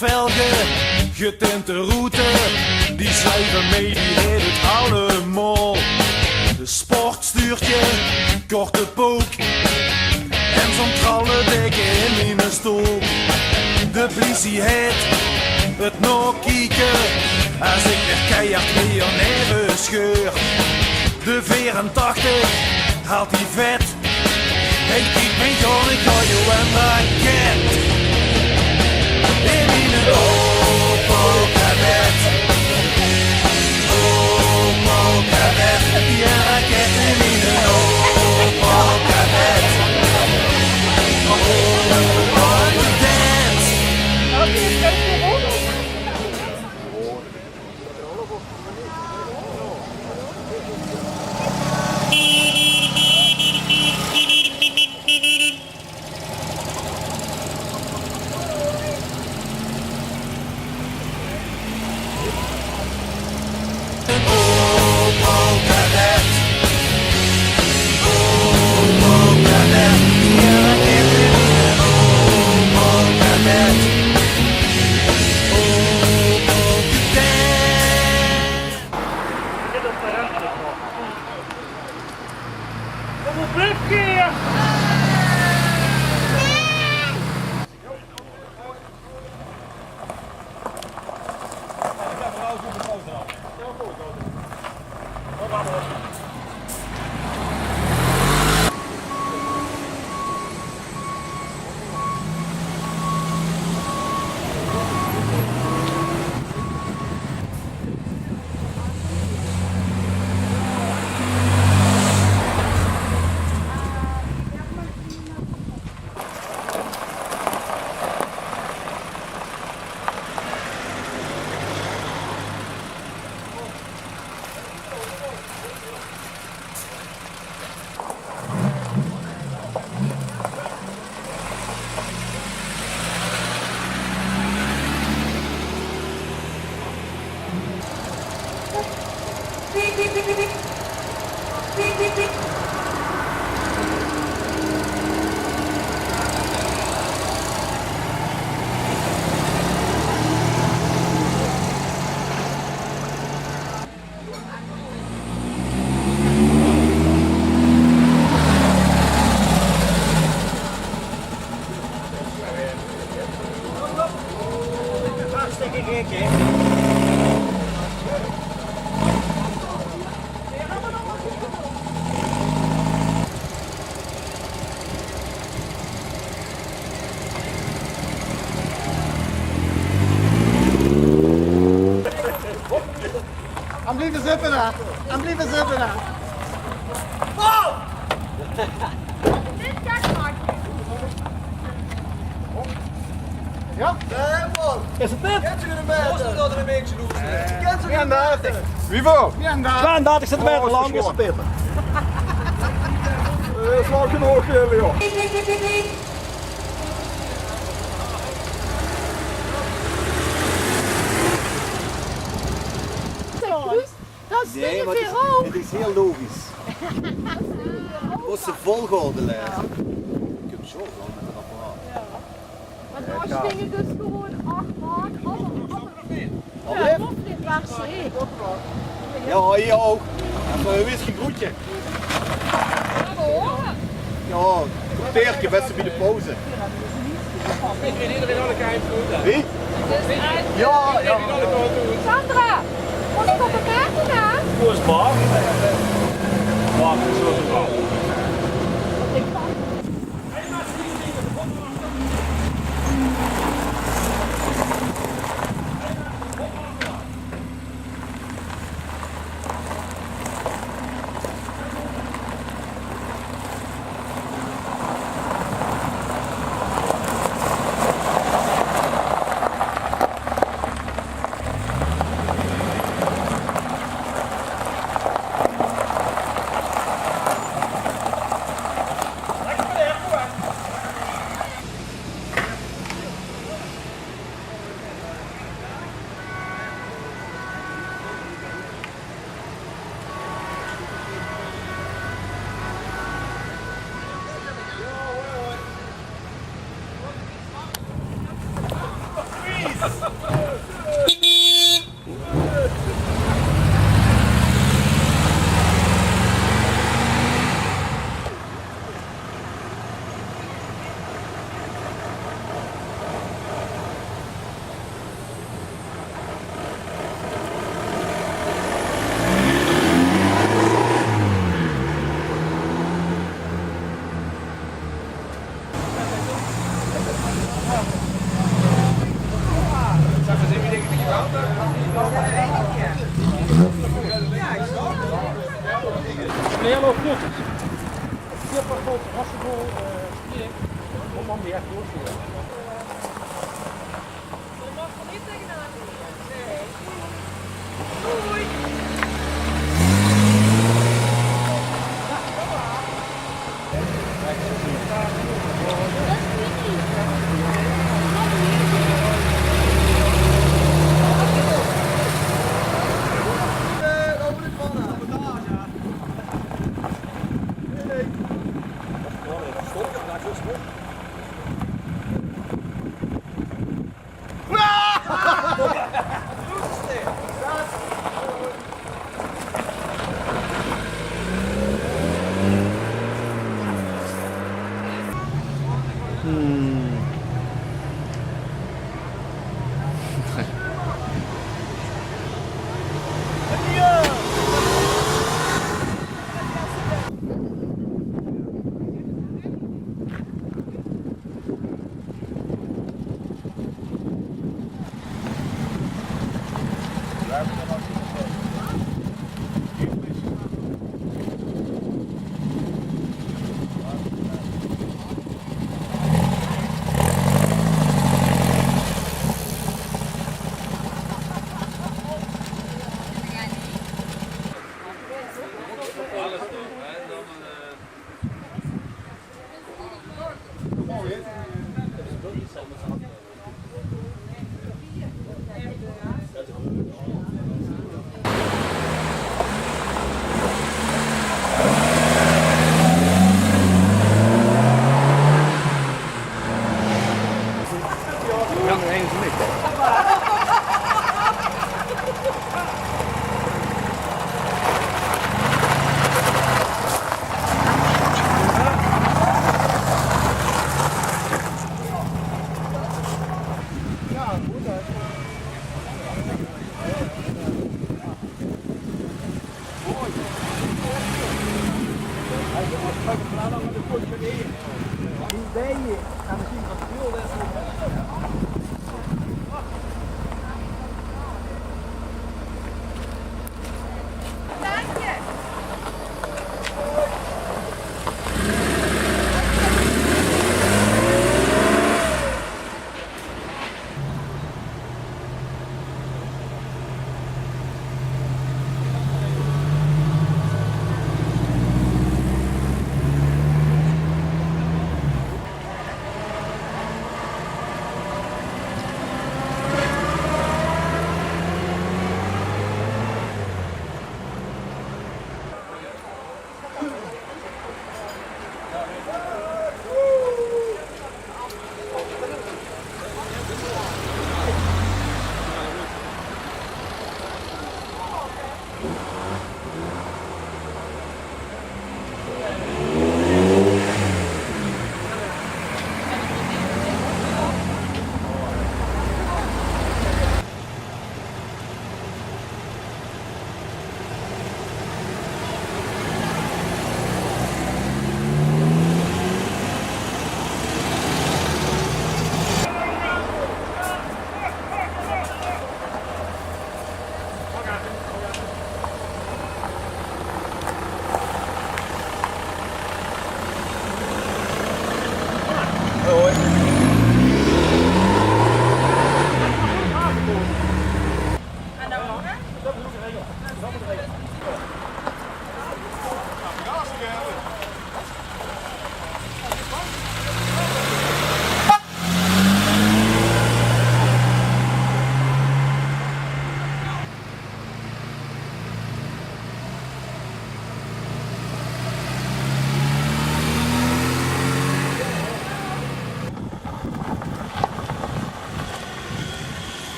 velgen, getinte route, die schuiven mee, die heet het allemaal. De sportstuurtje, korte pook, en zo'n tralle dikke in mijn stoel. De politie heet het nog kieken, als ik weer keihard weer neven scheur. De 84 haalt die vet, hey kijk mijn jongen, ik ga je en raket. In mijn Opel-kadet, Opel-kadet, die raket in mijn Opel-kadet, Opel-kadet. I'm leaving zipping out. I'm leaving zipping out. Oh! Ja? Nee, man. Is het dit? Kent u de meter? Dat er een beetje doen. Kent u de 32. Wie voor? 32 centimeter lang is het Peter. Dat is wel genoeg, joh. Dat is Nee, maar het is heel logisch. Je moet ze volgorde lezen. Ik heb zo lang met een apparaat. Want als je dingen dus gewoon 8 maakt, Alweer? dit waar ze. Ja, hier ook. Even een whisky groetje. Ja, een peertje best bij de pauze. Weet iedereen alle keihard doen? Wie? Ja, ja. Sandra, moet ik op de kaarten gaan? Hoe is het bar? Bar is zo geval.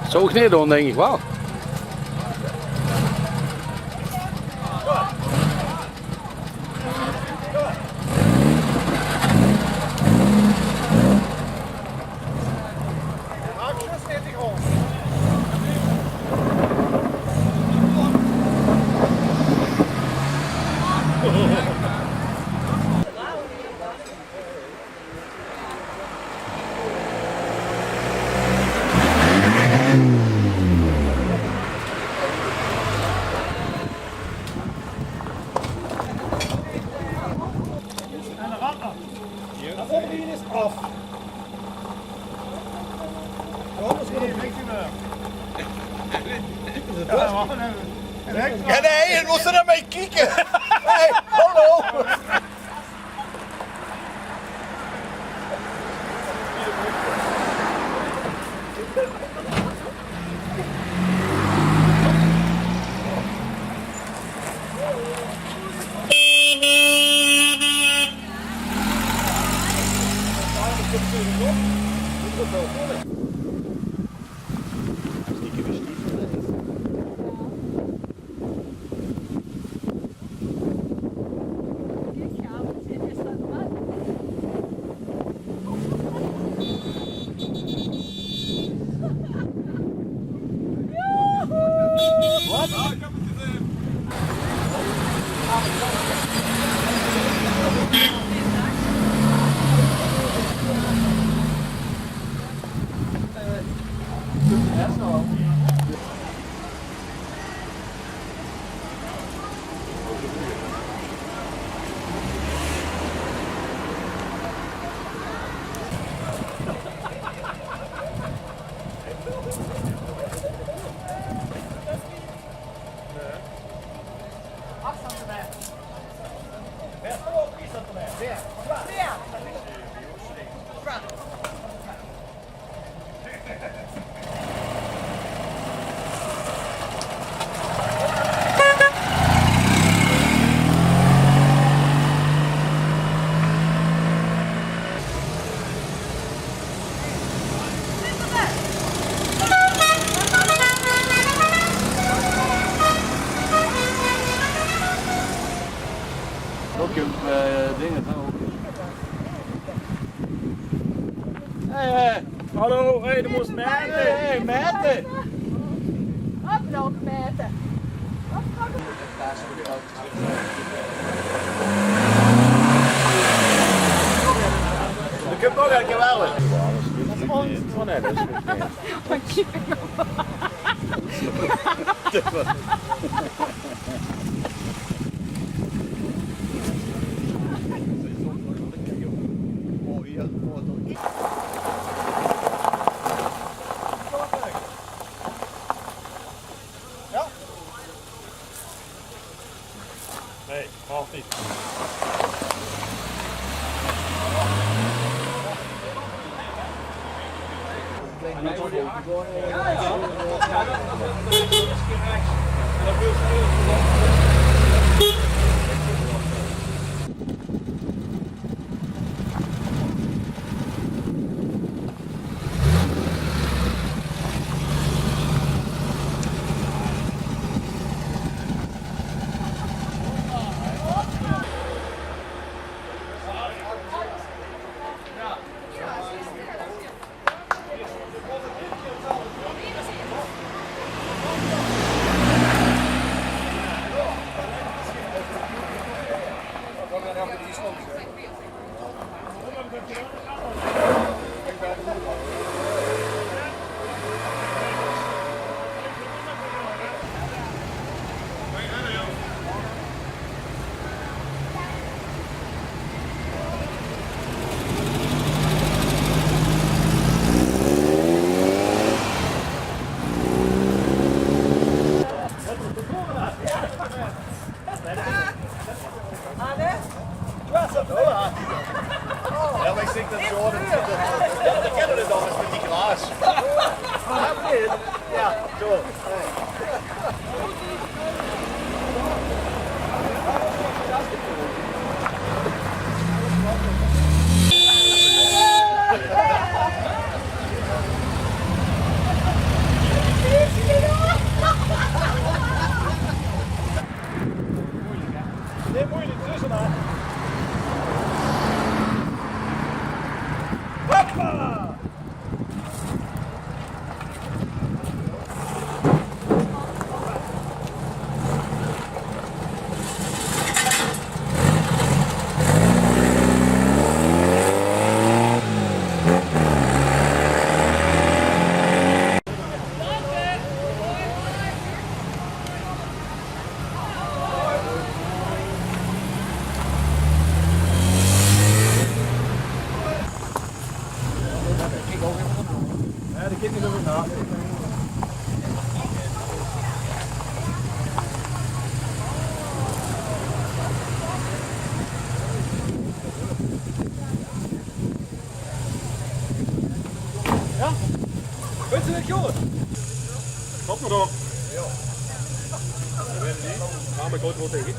Zo kneden dan denk ik wel. Ja, nee, je moest er dan mee kijken. Hey, hallo. Ook dingen nou. Hallo, hey, du moest meten. Hey, meten. Op nog meten. Ik heb nog een keer wel. Ja, maar ik zeg dat zo. Ja, dat kennen we dan eens met die glaas. Ja, zo. Nee, moeilijk tussen hè. Hoppa! Ja, de kinderen doen het na. Ja? Weet je het, jongen? Stop maar door. Ja. Dat weet ik niet. Ja, maar ik hoor het wel tegen.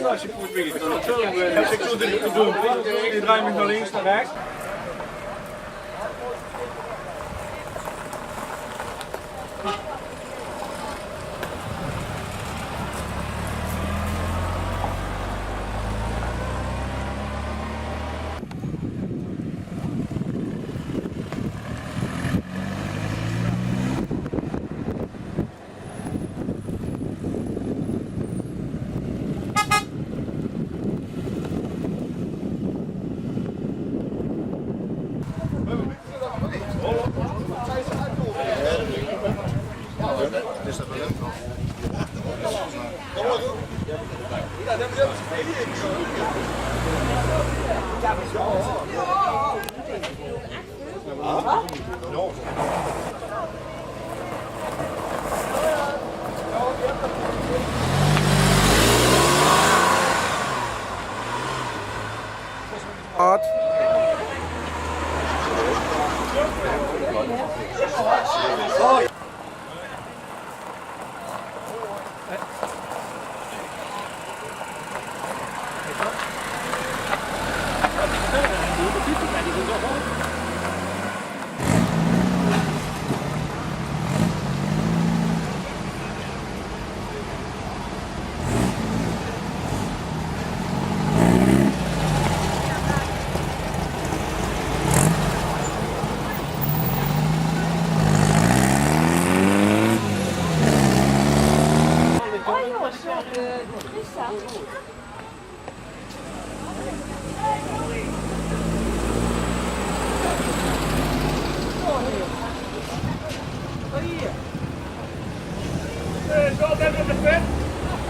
Als je goed weet, dan heb ik zo dit te doen. Ik draai me naar links, naar rechts. gehad.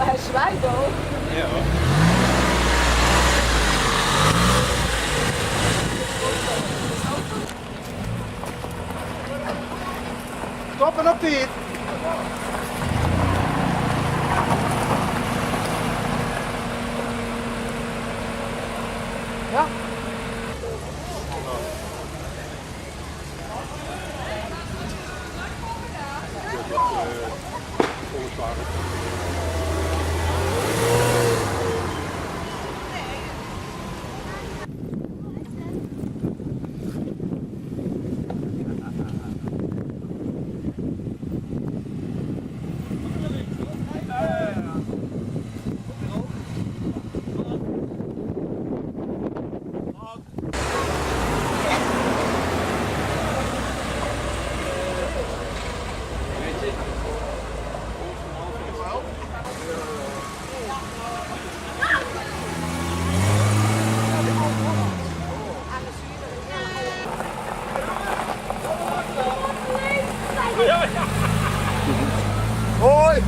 Hij zwaait ook. Stoppen op dit. Hoi!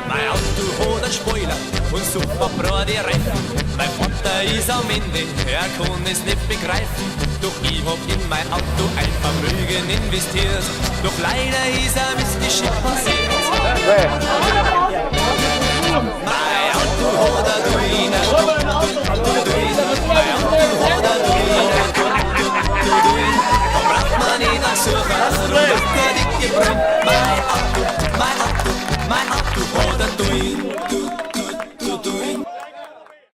Mein Auto hat einen Spoiler und super breite Reifen. Mein Vater ist am Ende, er kann es nicht begreifen. Doch ich hab in mein Auto ein Vermögen investiert. Doch leider ist ein Missgeschick passiert. Mein Auto hat eine Ruine.